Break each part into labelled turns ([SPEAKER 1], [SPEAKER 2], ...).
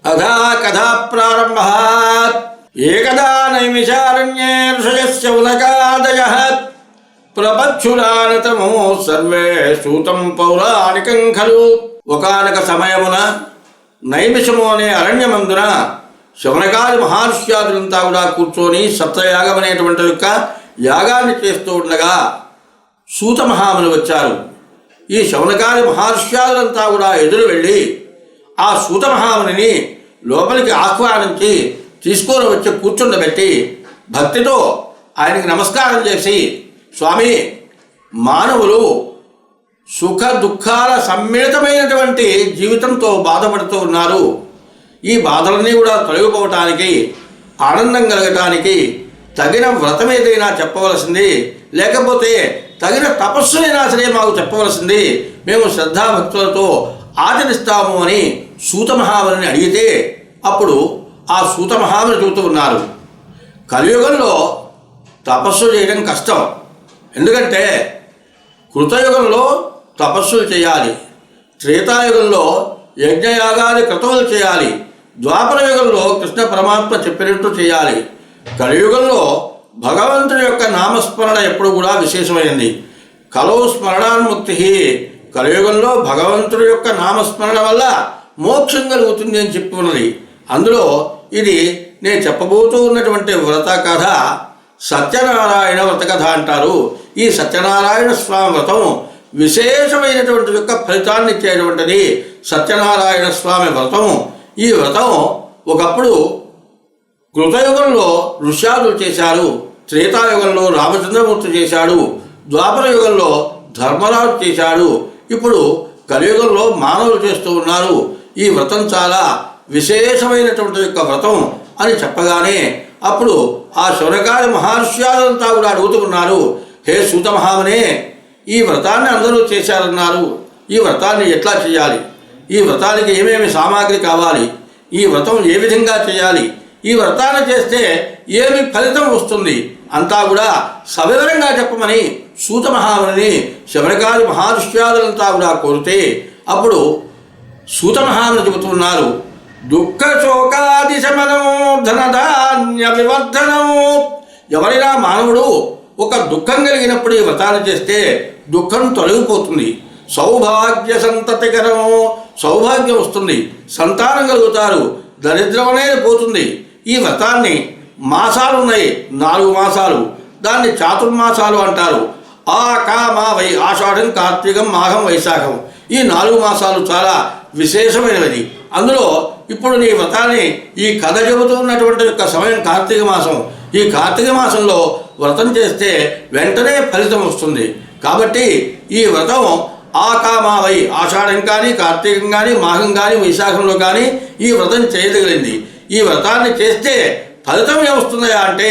[SPEAKER 1] అథా కథా ప్రారంభ. ఏకదా నైమిషారణ్యే ఋషయస్య ఉనకాదయః ప్రపచ్చురానతమో సర్వే సూతం పౌరాణికం ఖలు. ఒకానొక సమయమున నైమిషము అనే అరణ్యమందున శౌనకాది మహర్ష్యాదులంతా కూడా కూర్చొని సప్తయాగం అనేటువంటి యొక్క యాగాన్ని చేస్తూ ఉండగా సూత మహాముని వచ్చారు. ఈ శౌనకాది మహర్ష్యాదులంతా కూడా ఎదురు వెళ్ళి ఆ సూత మహామునిని లోపలికి ఆహ్వానించి తీసుకొని వచ్చి కూర్చుండబెట్టి భక్తితో ఆయనకి నమస్కారం చేసి, స్వామి, మానవులు సుఖ దుఃఖాల సమ్మిళితమైనటువంటి జీవితంతో బాధపడుతూ ఉన్నారు. ఈ బాధలన్నీ కూడా తొలగిపోవటానికి, ఆనందం కలగటానికి తగిన వ్రతం ఏదైనా చెప్పవలసింది, లేకపోతే తగిన తపస్సు అయినా సరే మాకు చెప్పవలసింది, మేము శ్రద్ధాభక్తులతో ఆచరిస్తాము అని సూత మహాముని అడిగితే అప్పుడు ఆ సూత మహాముని చెబుతూ ఉన్నారు, కలియుగంలో తపస్సు చేయడం కష్టం. ఎందుకంటే కృతయుగంలో తపస్సులు చేయాలి, త్రేతాయుగంలో యజ్ఞయాగాది క్రతువులు చేయాలి, ద్వాపర యుగంలో కృష్ణ పరమాత్మ చెప్పినట్టు చేయాలి, కలియుగంలో భగవంతుని యొక్క నామస్మరణ ఎప్పుడు కూడా విశేషమైంది. కలో స్మరణాన్ముక్తి. కలియుగంలో భగవంతుడి యొక్క నామస్మరణ వల్ల మోక్షం కలుగుతుంది అని చెప్పి ఉన్నది. అందులో ఇది నేను చెప్పబోతూ ఉన్నటువంటి వ్రత కథ సత్యనారాయణ వ్రత కథ అంటారు. ఈ సత్యనారాయణ స్వామి వ్రతం విశేషమైనటువంటి యొక్క ఫలితాన్ని ఇచ్చేటువంటిది సత్యనారాయణ స్వామి వ్రతం. ఈ వ్రతం ఒకప్పుడు కృతయుగంలో ఋష్యాదులు చేశారు, త్రేతాయుగంలో రామచంద్రమూర్తి చేశాడు, ద్వాపర యుగంలో ధర్మరాజు చేశాడు, ఇప్పుడు కలియుగంలో మానవులు చేస్తూ ఉన్నారు. ఈ వ్రతం చాలా విశేషమైనటువంటి యొక్క వ్రతం అని చెప్పగానే అప్పుడు ఆ శౌనకాది మహర్ష్యాలంతా కూడా అడుగుతూ ఉన్నారు, హే సూత మహామునే, ఈ వ్రతాన్ని అందరూ చేశారన్నారు, ఈ వ్రతాన్ని ఎట్లా చేయాలి, ఈ వ్రతానికి ఏమేమి సామాగ్రి కావాలి, ఈ వ్రతం ఏ విధంగా చేయాలి, ఈ వ్రతాన్ని చేస్తే ఏమి ఫలితం వస్తుంది, అంతా కూడా సవివరంగా చెప్పమని సూత మహాముని శౌనకాది మహర్ష్యాదులంతా కూడా కోరితే అప్పుడు సూత మహాముని చెబుతున్నారు, దుఃఖ శోకాది శమనము ధనధాన్య వివర్ధనము. ఎవరైనా మానవుడు ఒక దుఃఖం కలిగినప్పుడు ఈ వ్రతాన్ని చేస్తే దుఃఖం తొలగిపోతుంది. సౌభాగ్య సంతతికరము, సౌభాగ్యం వస్తుంది, సంతానం కలుగుతారు, దరిద్రం అనేది పోతుంది. ఈ వ్రతాన్ని మాసాలు ఉన్నాయి, 4 మాసాలు, దాన్ని చాతుర్మాసాలు అంటారు. ఆషాఢం, కార్తీకం, మాఘం, వైశాఖం, ఈ 4 మాసాలు చాలా విశేషమైనవి. అందులో ఇప్పుడు నీ వ్రతాన్ని ఈ కథ చెబుతూ ఉన్నటువంటి యొక్క సమయం కార్తీక మాసం. ఈ కార్తీక మాసంలో వ్రతం చేస్తే వెంటనే ఫలితం వస్తుంది. కాబట్టి ఈ వ్రతం ఆషాఢం కానీ, కార్తీకం కానీ, మాఘం కానీ, వైశాఖంలో కానీ ఈ వ్రతం చేయదగిలింది. ఈ వ్రతాన్ని చేస్తే ఫలితం ఏమొస్తుందా అంటే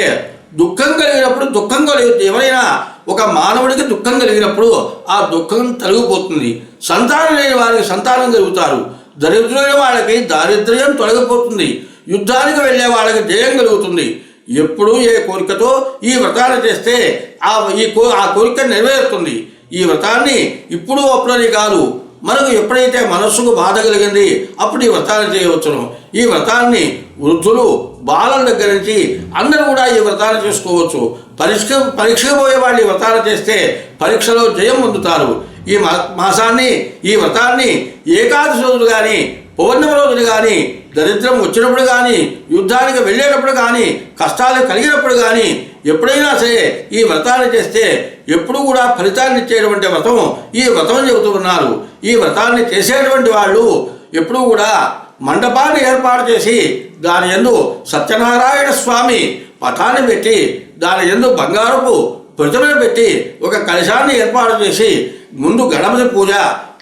[SPEAKER 1] దుఃఖం కలిగినప్పుడు దుఃఖం కలుగుతుంది. ఎవరైనా ఒక మానవుడికి దుఃఖం కలిగినప్పుడు ఆ దుఃఖం తొలగిపోతుంది. సంతానం లేని వారికి సంతానం కలుగుతారు, దరిద్రులైన వాళ్ళకి దారిద్ర్యం తొలగిపోతుంది, యుద్ధానికి వెళ్ళే వాళ్ళకి జయం కలుగుతుంది. ఎప్పుడు ఏ కోరికతో ఈ వ్రతాన్ని చేస్తే ఆ కోరిక నెరవేరుతుంది. ఈ వ్రతాన్ని ఇప్పుడు అప్పుడని కాదు, మనకు ఎప్పుడైతే మనస్సుకు బాధ కలిగింది అప్పుడు ఈ వ్రతాన్ని చేయవచ్చును. ఈ వ్రతాన్ని వృద్ధులు, బాలల దగ్గర నుంచి అందరూ కూడా ఈ వ్రతాన్ని చేసుకోవచ్చు. పరీక్షకు పోయే వాళ్ళు ఈ వ్రతాన్ని చేస్తే పరీక్షలో జయం పొందుతారు. ఈ మాసాన్ని, ఈ వ్రతాన్ని ఏకాదశి రోజులు కానీ, పౌర్ణమి రోజులు కానీ, దరిద్రం వచ్చినప్పుడు కానీ, యుద్ధానికి వెళ్ళేటప్పుడు కానీ, కష్టాలు కలిగినప్పుడు కానీ ఎప్పుడైనా సరే ఈ వ్రతాన్ని చేస్తే ఎప్పుడు కూడా ఫలితాన్ని ఇచ్చేటువంటి వ్రతం ఈ వ్రతం చెబుతూ ఉన్నారు. ఈ వ్రతాన్ని చేసేటువంటి వాళ్ళు ఎప్పుడూ కూడా మండపాన్ని ఏర్పాటు చేసి దాని యందు సత్యనారాయణ స్వామి పటాన్ని పెట్టి దాని యందు బంగారపు ప్రతిమను పెట్టి ఒక కలశాన్ని ఏర్పాటు చేసి ముందు గణపతి పూజ,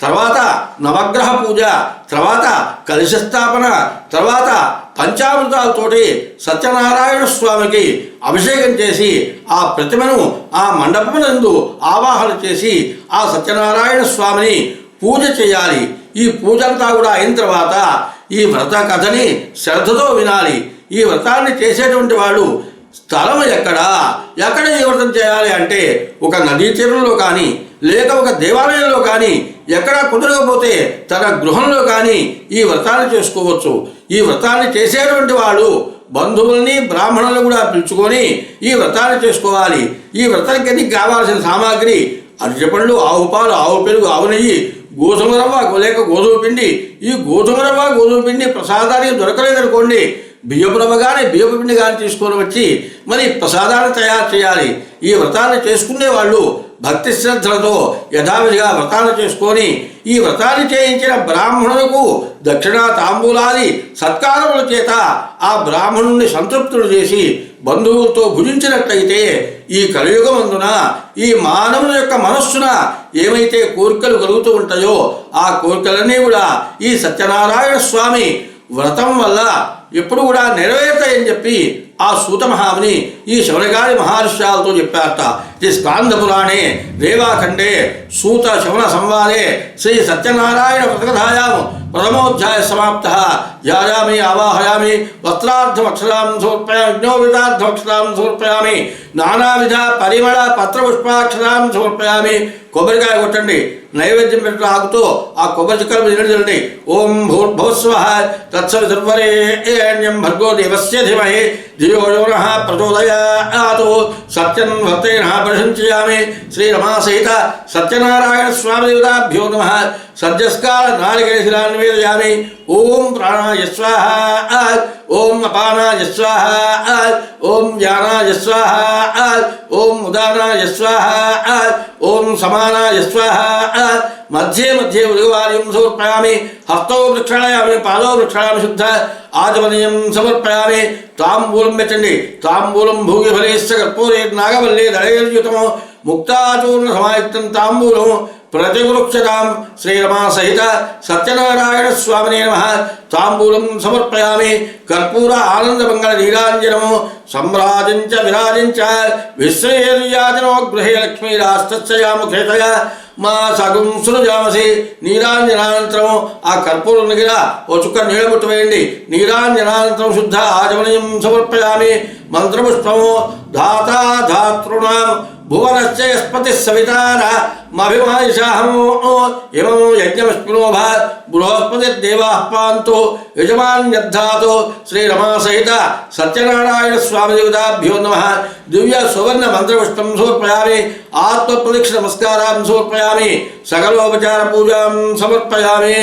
[SPEAKER 1] తర్వాత నవగ్రహ పూజ, తర్వాత కలశ స్థాపన, తర్వాత పంచామృతాలతోటి సత్యనారాయణ స్వామికి అభిషేకం చేసి ఆ ప్రతిమను ఆ మండపమునందు ఆవాహన చేసి ఆ సత్యనారాయణ స్వామిని పూజ చేయాలి. ఈ పూజ అంతా కూడా అయిన తర్వాత ఈ వ్రత కథని శ్రద్ధతో వినాలి. ఈ వ్రతాన్ని చేసేటువంటి వాళ్ళు స్థలం ఎక్కడ ఈ వ్రతం చేయాలి అంటే ఒక నదీ తీరంలో కానీ, లేక ఒక దేవాలయంలో కానీ ఎక్కడా కుదరకపోతే తన గృహంలో కానీ ఈ వ్రతాన్ని చేసుకోవచ్చు. ఈ వ్రతాన్ని చేసేటువంటి వాడు బంధువుల్ని బ్రాహ్మణులు కూడా పిలుచుకొని ఈ వ్రతాన్ని చేసుకోవాలి. ఈ వ్రతానికి కావాల్సిన సామాగ్రి అరటిపండ్లు, ఆవు పాలు, ఆవు పెరుగు, ఆవు నెయ్యి, గోధుమ రవ్వ లేక గోధుమ పిండి. ఈ గోధుమ రవ్వ గోధుమ పిండి ప్రసాదానికి దొరకలేదనుకోండి, బియ్యపు రవ్వ కానీ బియ్యపు పిండి కానీ తీసుకొని వచ్చి మరి ప్రసాదాన్ని తయారు చేయాలి. ఈ వ్రతాన్ని చేసుకునే వాళ్ళు భక్తి శ్రద్ధలతో యథావిధిగా వ్రతాన్ని చేసుకొని ఈ వ్రతాన్ని చేయించిన బ్రాహ్మణులకు దక్షిణ తాంబూలాది సత్కారముల చేత ఆ బ్రాహ్మణుణ్ణి సంతృప్తులు చేసి బంధువులతో భుజించినట్లయితే ఈ కలియుగమందున ఈ మానవుని యొక్క మనస్సున ఏమైతే కోరికలు కలుగుతూ ఉంటాయో ఆ కోరికలన్నీ కూడా ఈ సత్యనారాయణ స్వామి వ్రతం వల్ల ఎప్పుడు కూడా నెరవేరుతాయని చెప్పి ఆ సూత మహాముని ఈ శౌనకాది మహర్షాలతో చెప్పారట. ఇది స్కాంద పురాణే రేవాఖండే సూత శౌన సంవాదే శ్రీ సత్యనారాయణ వ్రతకథాయాం ప్రథమోధ్యాయ సమాప్త. ధ్యాయామి ఆవాహయామి వస్త్రార్థమక్షరాం సమర్పయామి విజ్ఞోవితార్థమక్షరాం సమర్పయామి నానావిధ పరిమళ పత్రపుష్పాక్షరాం సమర్పయామి. కొబ్బరికాయ కొట్టండి, నైవేద్యం పెట్టిన ఆకుతో ఆ కొబ్బరి చిక్కలు నిలబడి ఓం భూర్భువస్వః తత్సవితుర్వరేణ్యం భర్గో దేవస్య ధీమహి ధియో యో నః ప్రచోదయాత్. సత్యం భక్తేన ప్రశంసయామి. శ్రీరమాసహిత సత్యనారాయణ స్వామి దేవతాభ్యో నమః. సద్యస్కాల నారికేళశిలాన్ నివేదయామి. ఓం ప్రాణాయ స్వాహ, ఓం అపానాయ స్వాహ, ఓం వ్యానాయ స్వాహ, ఓం ఉదానాయ స్వాహ, ఓం సమానాయ స్వాహ. మధ్యే మధ్యే ఉదయవార్యం సమర్పయామి. హస్తో వృక్షాళయామి, పాదో వృక్షాళయామి, శుద్ధ ఆచమనీయం సమర్పయామి. తాంబూలం పెట్టండి. తాంబూలం భూగిఫలేశ్చ కర్పూరే నాగవల్లే దళైర్యుతము ముక్తాచూర్ణ సమాయుక్తం తాంబూలం ప్రతివృక్షతాం. శ్రీరమా సహిత సత్యనారాయణ స్వామినే నమః. తాంబూలం సమర్పయామి. కర్పూర ఆనందమంగళ నీరాంజనము సమ్రాజించ విరాజించ విశ్రేయాజనో గృహే లక్ష్మీరాస్తస్యాముఖేతయ మా సగం సృజామసి. నీరాంజనానంతరం ఆ కర్పూరం దగ్గర ఓ చుక్క నీళ్ళ బుట్ట వేయండి. నీరాంజనానంతరం శుద్ధ ఆచమనీయం సమర్పయామి. మంత్రపుష్పము ధాతా ధాతృణాం భువనశ్చ యస్పతి సవితార మభిమాయిషాహము ఇమం యజ్ఞమస్మినోభ బృహస్పతి దేవాః పాంతో యజమాన్యద్ధాతో. శ్రీరమా సహిత సత్యనారాయణ స్వామి దేవతాభ్యో నమః. దివ్య సువర్ణ మంత్రపుష్పం సమర్పయామి. ఆత్మ ప్రదక్షిణ నమస్కారం సమర్పయామి. సకలోపచార పూజాం సమర్పయామి.